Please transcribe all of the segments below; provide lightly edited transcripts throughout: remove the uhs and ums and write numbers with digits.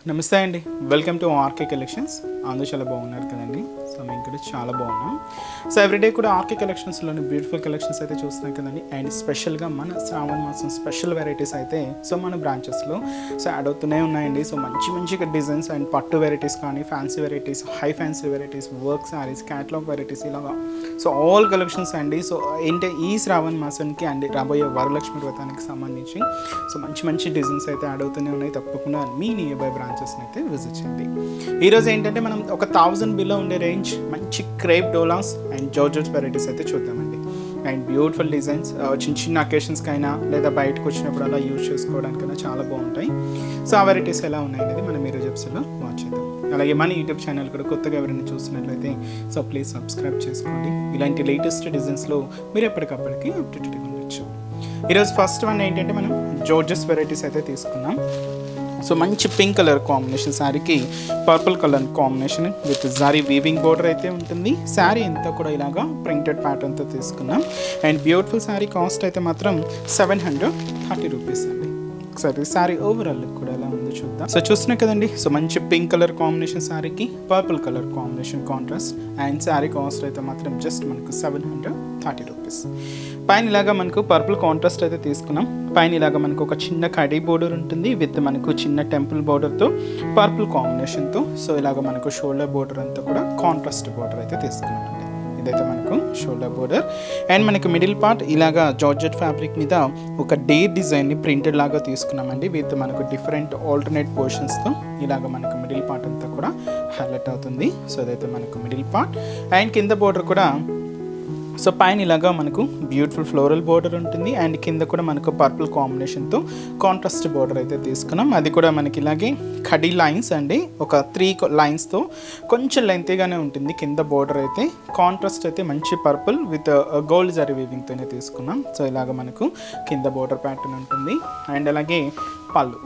నమస్తే అండి, welcome to RK collections. అందరూ చాలా బాగున్నారు కదండి. సో మేము కూడా చాలా బాగున్నాం. సో ఎవ్రీడే కూడా ఆర్కే కలెక్షన్స్లోని బ్యూటిఫుల్ కలెక్షన్స్ అయితే చూస్తున్నాం కదండి. అండ్ స్పెషల్గా మన శ్రావణ మాసం స్పెషల్ వెరైటీస్ అయితే సో మన బ్రాంచెస్లో సో యాడ్ అవుతూనే ఉన్నాయండి. సో మంచి డిజైన్స్ అండ్ పట్టు వెరైటీస్ కానీ, fancy varieties, high fancy varieties, work saris, catalogue varieties ఇలాగా సో ఆల్ కలెక్షన్స్ అండి. సో ఏంటంటే ఈ శ్రావణ మాసానికి అండ్ రాబోయే వరలక్ష్మి వ్రతానికి సంబంధించి సో మంచి డిజైన్స్ అయితే యాడ్ అవుతూనే ఉన్నాయి. తప్పకుండా మీ నియర్ బై బ్రాంచెస్ని అయితే విజిట్ చేయండి. ఈరోజు ఏంటంటే మనం ఒక 1000 బిలో ఉండే రేంజ్ మంచి crepe Doulos and georgette varieties అయితే చూద్దామండి. అండ్ బ్యూటిఫుల్ డిజైన్స్ చిన్న అకేషన్స్కి అయినా లేదా బయటకు వచ్చినప్పుడు అలా యూజ్ చేసుకోవడానికైనా చాలా బాగుంటాయి. సో ఆ వెరైటీస్ ఎలా ఉన్నాయనేది మనం ఈరోజు ఎపిసోడ్లో వాచ్ చేద్దాం. అలాగే మన యూట్యూబ్ ఛానల్ కూడా కొత్తగా ఎవరైనా చూస్తున్నట్లయితే సో ప్లీజ్ సబ్స్క్రైబ్ చేసుకోండి. ఇలాంటి లేటెస్ట్ డిజైన్స్లో మీరు ఎప్పటికప్పటికి అప్డేటెడ్గా ఉండొచ్చు. ఈరోజు ఫస్ట్ వన్ ఏంటంటే మనం జార్జెస్ వెరైటీస్ అయితే తీసుకున్నాం. సో మంచి పింక్ కలర్ కాంబినేషన్, శారీకి పర్పుల్ కలర్ కాంబినేషన్ విత్ జారీ వీవింగ్ బోర్డర్ అయితే ఉంటుంది. శారీ అంతా కూడా ఇలాగా ప్రింటెడ్ ప్యాటర్న్తో తీసుకున్నాం. అండ్ బ్యూటిఫుల్ శారీ కాస్ట్ అయితే మాత్రం 730 రూపీస్ అండి. ఒకసారి శారీ ఓవరాల్ లుక్ కూడా ఎలా ఉందో చూద్దాం. సో చూస్తున్నాం కదండి. సో మంచి పింక్ కలర్ కాంబినేషన్ శారీకి purple colour combination contrast. And sari cost అయితే మాత్రం జస్ట్ మనకు 730 రూపీస్. పైన ఇలాగా మనకు పర్పుల్ కాంట్రాస్ట్ అయితే తీసుకున్నాం. పైన ఇలాగా మనకు ఒక చిన్న కడీ బోర్డర్ ఉంటుంది విత్ మనకు చిన్న టెంపుల్ బోర్డర్తో పర్పుల్ కాంబినేషన్తో. సో ఇలాగ మనకు షోల్డర్ బోర్డర్ అంతా కూడా కాంట్రాస్ట్ బోర్డర్ అయితే తీసుకున్నామండి. ఇదైతే మనకు షోల్డర్ బోర్డర్. అండ్ మనకి మిడిల్ పార్ట్ ఇలాగా జార్జెట్ ఫ్యాబ్రిక్ మీద ఒక డేర్ డిజైన్ని ప్రింటెడ్ లాగా తీసుకున్నామండి విత్ మనకు డిఫరెంట్ ఆల్టర్నేట్ పోర్షన్స్తో. ఇలాగ మనకు మిడిల్ పార్ట్ అంతా కూడా హైలైట్ అవుతుంది. సో అదైతే మనకు మిడిల్ పార్ట్. అండ్ కింద బోర్డర్ కూడా సో పైన ఇలాగా మనకు బ్యూటిఫుల్ ఫ్లోరల్ బోర్డర్ ఉంటుంది. అండ్ కింద కూడా మనకు పర్పుల్ కాంబినేషన్తో కాంట్రాస్ట్ బోర్డర్ అయితే తీసుకున్నాం. అది కూడా మనకి ఇలాగే కడీ లైన్స్ అండి, ఒక 3 లైన్స్తో కొంచెం లెంతీగానే ఉంటుంది. కింద బోర్డర్ అయితే కాంట్రాస్ట్ అయితే మంచి పర్పుల్ విత్ గోల్డ్ జరీ వీవింగ్తోనే తీసుకున్నాం. సో ఇలాగ మనకు కింద బోర్డర్ ప్యాటర్న్ ఉంటుంది. అండ్ అలాగే పళ్ళు,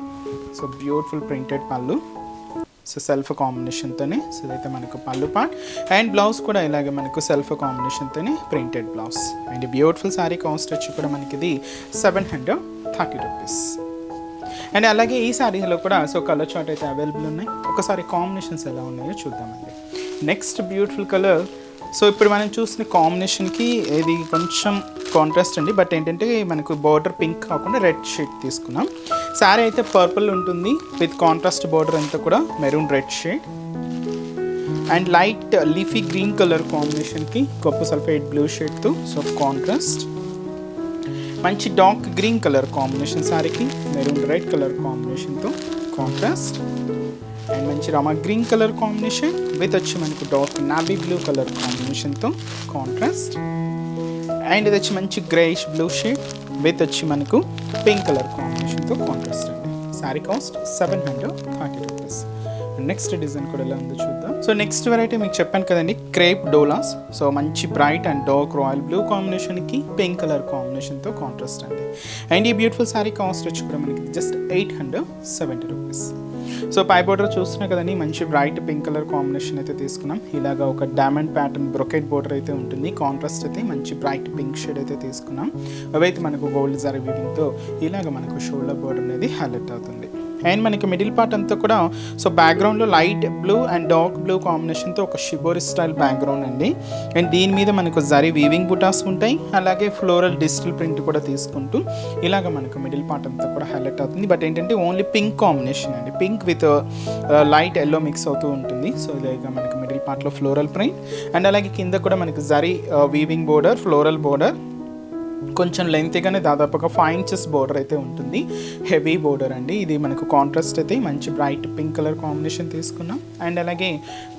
సో బ్యూటిఫుల్ ప్రింటెడ్ పళ్ళు, సో సెల్ఫ్ కాంబినేషన్తోనే. సో ఇదైతే మనకు పళ్ళు పార్ట్. అండ్ బ్లౌజ్ కూడా ఇలాగే మనకు సెల్ఫ్ కాంబినేషన్తోనే printed blouse. And beautiful sari cost వచ్చి కూడా మనకి ఇది 730 రూపీస్. అండ్ అలాగే ఈ శారీలో కూడా సో కలర్ చార్ట్ అయితే అవైలబుల్ ఉన్నాయి. ఒకసారి కాంబినేషన్స్ ఎలా ఉన్నాయో చూద్దామండి. Next beautiful colour. సో ఇప్పుడు మనం చూసిన కాంబినేషన్కి ఇది కొంచెం కాంట్రాస్ట్ అండి, బట్ ఏంటంటే మనకు బార్డర్ పింక్ కాకుండా రెడ్ షేడ్ తీసుకున్నాం. శారీ అయితే పర్పుల్ ఉంటుంది విత్ కాంట్రాస్ట్ బార్డర్ అంతా కూడా maroon red shade. And light leafy green colour కాంబినేషన్కి కాపర్ సల్ఫేట్ బ్లూ షేడ్తో సో కాంట్రాస్ట్. మంచి డార్క్ గ్రీన్ కలర్ కాంబినేషన్ శారీకి మెరూన్ రెడ్ కలర్ కాంబినేషన్తో కాంట్రాస్ట్. అండ్ మంచి Rama green colour combination with వచ్చి మనకు డార్క్ నావీ బ్లూ కలర్ కాంబినేషన్తో కాంట్రాస్ట్. అండ్ ఇది వచ్చి మంచి గ్రేయిష్ బ్లూ షేడ్ విత్ వచ్చి మనకు పింక్ కలర్ కాంబినేషన్తో కాంట్రాస్ట్ అండి. Sari cost 730 rupees. Next design కూడా ఎలా ఉందో చూద్దాం. సో నెక్స్ట్ వెరైటీ మీకు చెప్పాను కదండి, క్రేప్ డోలాస్. సో మంచి bright and dark royal blue కాంబినేషన్కి పింక్ కలర్ కాంబినేషన్తో కాంట్రాస్ట్ అండి. అండ్ ఈ బ్యూటిఫుల్ శారీ కాస్ట్ వచ్చి కూడా మనకి జస్ట్ 870 రూపీస్. సో పై బోర్డర్ చూస్తున్నా కదండి, మంచి బ్రైట్ పింక్ కలర్ కాంబినేషన్ అయితే తీసుకున్నాం. ఇలాగా ఒక డైమండ్ ప్యాటర్న్ బ్రొకెట్ బోర్డర్ అయితే ఉంటుంది. కాంట్రాస్ట్ అయితే మంచి బ్రైట్ పింక్ షేడ్ అయితే తీసుకున్నాం. అవైతే మనకు గోల్డ్ జరీ వీవింగ్తో ఇలాగ మనకు షోల్డర్ బోర్డర్ అనేది హైలైట్ అవుతుంది. అండ్ మనకి మిడిల్ పార్ట్ అంతా కూడా సో బ్యాక్గ్రౌండ్లో light blue and dark blue కాంబినేషన్తో ఒక షిబోరి స్టైల్ బ్యాక్గ్రౌండ్ అండి. అండ్ దీని మీద మనకు జరీ వీవింగ్ బుటాస్ ఉంటాయి. అలాగే ఫ్లోరల్ డిజిటల్ ప్రింట్ కూడా తీసుకుంటూ ఇలాగ మనకు మిడిల్ పార్ట్ అంతా కూడా హైలైట్ అవుతుంది. బట్ ఏంటంటే ఓన్లీ పింక్ కాంబినేషన్ అండి, pink with light yellow mix అవుతూ ఉంటుంది. సో ఇలాగ మనకు మిడిల్ పార్ట్లో ఫ్లోరల్ ప్రింట్. అండ్ అలాగే కింద కూడా మనకు zari weaving border, floral border, కొంచెం లెంతీగానే దాదాపుగా 5 ఇంచెస్ బోర్డర్ అయితే ఉంటుంది. హెవీ బోర్డర్ అండి. ఇది మనకు కాంట్రాస్ట్ అయితే మంచి బ్రైట్ పింక్ కలర్ కాంబినేషన్ తీసుకున్నాం. అండ్ అలాగే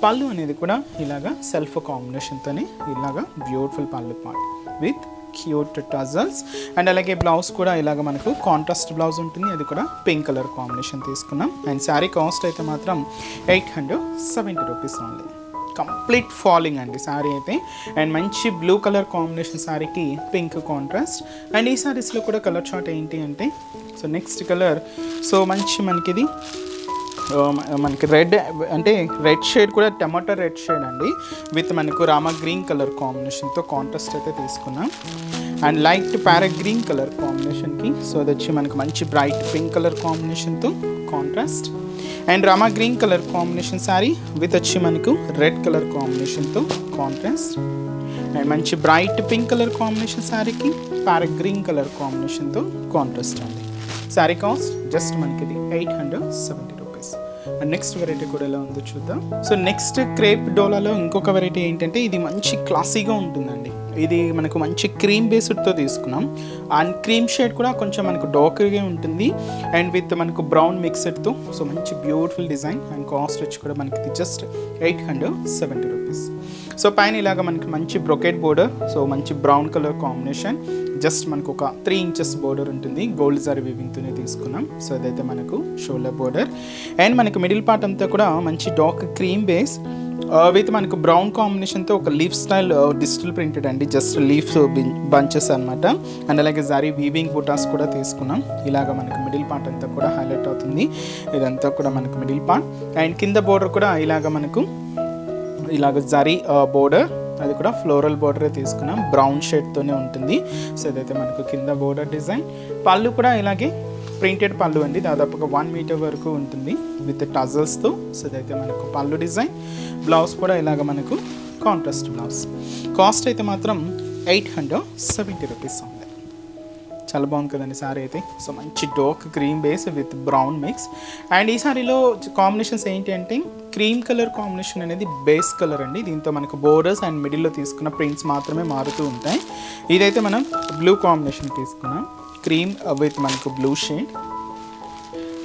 పళ్ళు అనేది కూడా ఇలాగా సెల్ఫ్ కాంబినేషన్తోనే ఇలాగా బ్యూటిఫుల్ పళ్ళు part with cute tassels. And అలాగే బ్లౌజ్ కూడా ఇలాగ మనకు కాంట్రాస్ట్ బ్లౌజ్ ఉంటుంది. అది కూడా పింక్ కలర్ కాంబినేషన్ తీసుకున్నాం. అండ్ శారీ కాస్ట్ అయితే మాత్రం 870 రూపీస్ ఓన్లీ. కంప్లీట్ ఫాలింగ్ అండి శారీ అయితే. అండ్ మంచి బ్లూ కలర్ కాంబినేషన్ శారీకి పింక్ కాంట్రాస్ట్. అండ్ ఈ శారీస్లో కూడా కలర్ చార్ట్ ఏంటి అంటే సో నెక్స్ట్ కలర్ సో మంచి మనకి మనకి రెడ్ అంటే రెడ్ షేడ్ కూడా టమాటో రెడ్ షేడ్ అండి విత్ మనకు రామా గ్రీన్ కలర్ కాంబినేషన్తో కాంట్రాస్ట్ అయితే తీసుకున్నాం. And light parrot green colour కాంబినేషన్కి సో అది వచ్చి మనకు మంచి బ్రైట్ పింక్ కలర్ కాంబినేషన్తో contrast. And Rama green colour combination sari with వచ్చి మనకు రెడ్ కలర్ కాంబినేషన్తో కాంట్రాస్ట్. అండ్ మంచి బ్రైట్ పింక్ కలర్ కాంబినేషన్ శారీకి ప్యారెట్ గ్రీన్ కలర్ కాంబినేషన్తో కాంట్రాస్ట్ అండి. శారీ కాస్ట్ జస్ట్ మనకి ఇది 870 రూపీస్. అండ్ నెక్స్ట్ వెరైటీ కూడా ఎలా ఉందో చూద్దాం. సో నెక్స్ట్ క్రేప్ డోలాలో ఇంకొక వెరైటీ ఏంటంటే ఇది మంచి క్లాసీగా ఉంటుందండి. ఇది మనకు మంచి క్రీమ్ బేస్డ్తో తీసుకున్నాం. అండ్ క్రీమ్ షేడ్ కూడా కొంచెం మనకు డార్క్గా ఉంటుంది అండ్ విత్ మనకు బ్రౌన్ మిక్స్డ్తో. సో మంచి బ్యూటిఫుల్ డిజైన్ అండ్ కాస్ట్ వచ్చి కూడా మనకి ఇది జస్ట్ 870 రూపీస్. సో పైన ఇలాగ మనకి మంచి బ్రొకెట్ బోర్డర్, సో మంచి బ్రౌన్ కలర్ కాంబినేషన్, జస్ట్ మనకు ఒక 3 ఇంచెస్ బోర్డర్ ఉంటుంది. గోల్డ్ జరీ వీవింగ్తోనే తీసుకున్నాం. సో అదైతే మనకు షోల్డర్ బోర్డర్ అండ్ మనకు మిడిల్ పార్ట్ అంతా కూడా మంచి డార్క్ క్రీమ్ బేస్ విత్ మనకు బ్రౌన్ కాంబినేషన్తో ఒక లీఫ్ స్టైల్ డిజిటల్ ప్రింటెడ్ అండి, జస్ట్ లీఫ్ బంచెస్ అనమాట. అండ్ అలాగే జరీ వీవింగ్ బుటాస్ కూడా తీసుకున్నాం. ఇలాగ మనకు మిడిల్ పార్ట్ అంతా కూడా హైలైట్ అవుతుంది. ఇదంతా కూడా మనకు మిడిల్ పార్ట్ అండ్ కింద బోర్డర్ కూడా ఇలాగ మనకు ఇలాగ జరీ బోర్డర్, అది కూడా ఫ్లోరల్ బోర్డరే తీసుకున్నాం. బ్రౌన్ షేడ్తోనే ఉంటుంది. సో ఇదైతే మనకు కింద బోర్డర్ డిజైన్. పళ్ళు కూడా ఇలాగే ప్రింటెడ్ పళ్ళు అండి, దాదాపుగా 1 మీటర్ వరకు ఉంటుంది విత్ టజల్స్తో. సో ఇదైతే మనకు పళ్ళు డిజైన్. బ్లౌజ్ కూడా ఇలాగ మనకు కాంట్రాస్ట్ బ్లౌజ్. కాస్ట్ అయితే మాత్రం 870 రూపీస్ ఉంది. చాలా బాగుంది కదండి సారీ అయితే. సో మంచి dark cream base with brown mix. And ఈ సారీలో కాంబినేషన్స్ ఏంటి అంటే క్రీమ్ కలర్ కాంబినేషన్ అనేది బేస్ కలర్ అండి. దీంతో మనకు బోర్డర్స్ అండ్ మిడిల్లో తీసుకున్న ప్రింట్స్ మాత్రమే మారుతూ ఉంటాయి. ఇదైతే మనం బ్లూ కాంబినేషన్ తీసుకున్నాం, క్రీమ్ విత్ మనకు బ్లూ షేడ్.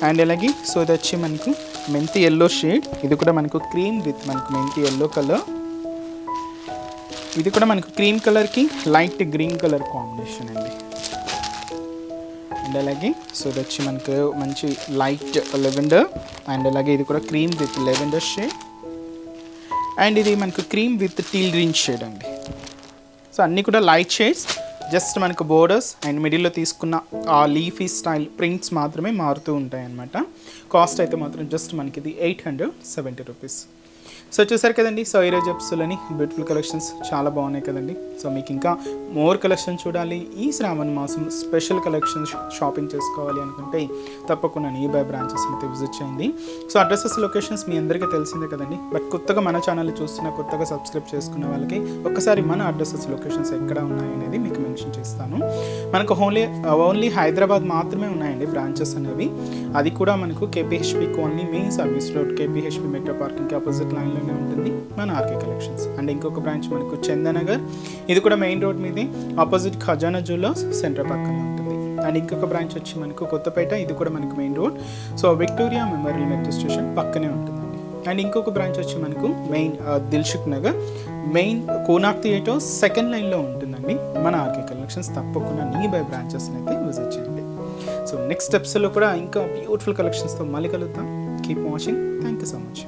అండ్ అలాగే సో ఇది వచ్చి మనకు మెంతి ఎల్లో షేడ్. ఇది కూడా మనకు క్రీమ్ విత్ మనకు మెంతి ఎల్లో కలర్. ఇది కూడా మనకు క్రీమ్ కలర్కి లైట్ గ్రీన్ కలర్ కాంబినేషన్ అండి. అండ్ అలాగే సో ఇది వచ్చి మనకు మంచి లైట్ లెవెండర్. అండ్ అలాగే ఇది కూడా cream with lavender shade. And ఇది మనకు cream with teal green shade అండి. సో అన్నీ కూడా లైట్ షేడ్స్, జస్ట్ మనకు బోర్డర్స్ అండ్ మిడిల్లో తీసుకున్న ఆ లీఫీ స్టైల్ ప్రింట్స్ మాత్రమే మారుతూ ఉంటాయి అన్నమాట. కాస్ట్ అయితే మాత్రం జస్ట్ మనకి ఇది 870 రూపీస్. సో చూసారు కదండి. సో ఈరోజు ఎపిసోడ్లోని బ్యూటిఫుల్ కలెక్షన్స్ చాలా బాగున్నాయి కదండి. సో మీకు ఇంకా మోర్ కలెక్షన్ చూడాలి, ఈ శ్రావణ మాసం స్పెషల్ కలెక్షన్స్ షాపింగ్ చేసుకోవాలి అనుకుంటే తప్పకుండా నియర్బై బ్రాంచెస్ అయితే విజిట్ చేయండి. సో అడ్రసెస్ లొకేషన్స్ మీ అందరికీ తెలిసిందే కదండి. బట్ కొత్తగా మన ఛానల్ చూస్తున్న, కొత్తగా సబ్స్క్రైబ్ చేసుకున్న వాళ్ళకి ఒక్కసారి మన అడ్రసెస్ లొకేషన్స్ ఎక్కడ ఉన్నాయి అనేది మీకు మెన్షన్ చేస్తాను. మనకు ఓన్లీ హైదరాబాద్ మాత్రమే ఉన్నాయండి బ్రాంచెస్ అనేవి. అది కూడా మనకు KPHB colony main service road, KPHB metro పార్కింగ్కి ఆపోజిట్ లైన్లో ఉంటుంది మన ఆర్కే కలెక్షన్స్. అండ్ ఇంకొక బ్రాంచ్ మనకు చందనగర్, ఇది కూడా మెయిన్ రోడ్ మీదే ఆపోజిట్ ఖజానా జ్యువెలర్స్ సెంటర్ పక్కనే ఉంటుంది. అండ్ ఇంకొక బ్రాంచ్ వచ్చి మనకు కొత్తపేట, ఇది కూడా మనకు main road, so Victoria memorial metro station పక్కనే ఉంటుందండి. అండ్ ఇంకొక బ్రాంచ్ వచ్చి మనకు main Dilsukh Nagar, main Konark theatre second లైన్లో ఉంటుందండి మన ఆర్కే కలెక్షన్స్. తప్పకుండా నియర్బై బ్రాంచెస్ని అయితే విజిట్ చేయండి. సో నెక్స్ట్ స్టెప్స్లో కూడా ఇంకా బ్యూటిఫుల్ కలెక్షన్స్తో మళ్ళీ కలుద్దాం. Keep watching. Thank you so much.